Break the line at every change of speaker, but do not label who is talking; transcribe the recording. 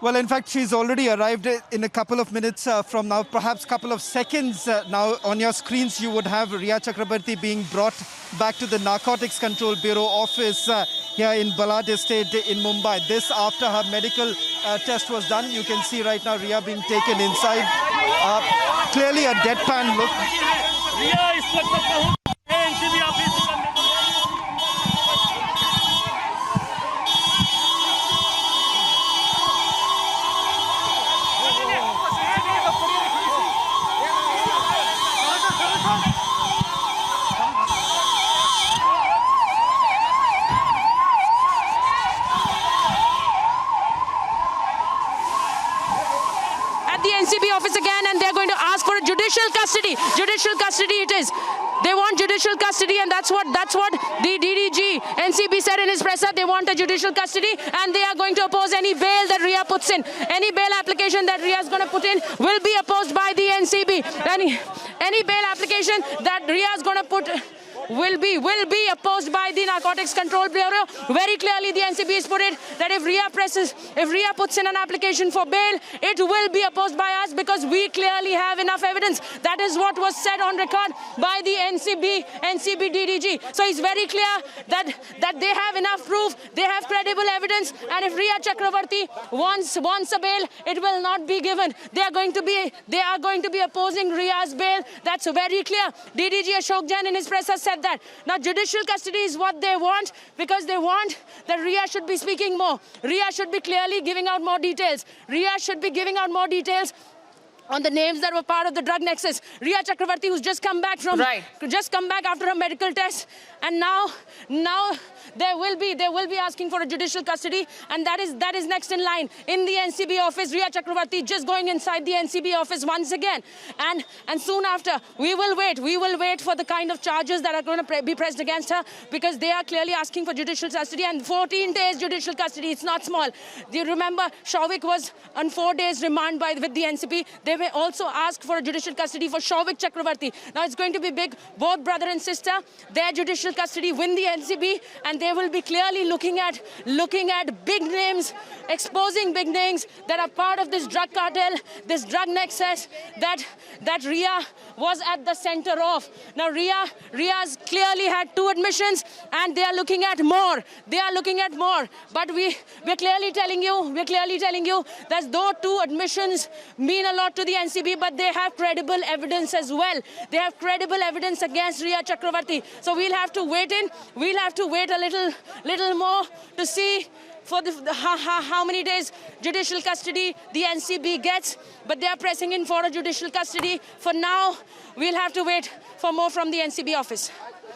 Well, in fact, she's already arrived in a couple of minutes from now, perhaps couple of seconds now. On your screens, you would have Riya Chakrabarti being brought back to the Narcotics Control Bureau office here in Balad Estate in Mumbai. This after her medical test was done. You can see right now Riya being taken inside. Clearly a deadpan look.
The NCB office again, and they're going to ask for a judicial custody. Judicial custody it is. They want judicial custody, and that's what the DDG NCB said in his presser. They want a judicial custody, and they are going to oppose any bail that Riya puts in. Any bail application that Riya is going to put in will be opposed by the NCB. Any bail application that Riya is going to put will be opposed by the Narcotics Control Bureau. Very clearly the NCB has put it that if Riya puts in an application for bail, it will be opposed by us because we clearly have enough evidence. That is what was said on record by the NCB DDG. So it's very clear that they have enough proof, they have credible evidence, and if Riya Chakrabarti wants a bail, it will not be given. They are going to be opposing Riya's bail. That's very clear. DDG Ashok Jain in his press has said that. Now judicial custody is what they want because they want that Riya should be speaking more. Riya should be clearly giving out more details. Riya should be giving out more details on the names that were part of the drug nexus. Riya Chakrabarti, who's just come back after her medical test, and now they will be asking for a judicial custody, and that is next in line in the NCB office. Riya Chakrabarti just going inside the NCB office once again, and soon after we will wait for the kind of charges that are going to be pressed against her, because they are clearly asking for judicial custody, and 14 days judicial custody. It's not small. Do you remember Shouvik was on 4 days remand with the NCB? They may also ask for a judicial custody for Shouvik Chakrabarti. Now it's going to be big. Both brother and sister, their judicial custody win the NCB, and they will be clearly looking at big names, exposing big names that are part of this drug cartel, this drug nexus that Riya was at the center of. Now Riya's clearly had 2 admissions, and they are looking at more. But we're clearly telling you that though 2 admissions mean a lot to the NCB, but they have credible evidence as well. They have credible evidence against Riya Chakrabarti. So we'll have to wait a little more to see for how many days judicial custody the NCB gets, but they are pressing in for a judicial custody. For now, we'll have to wait for more from the NCB office.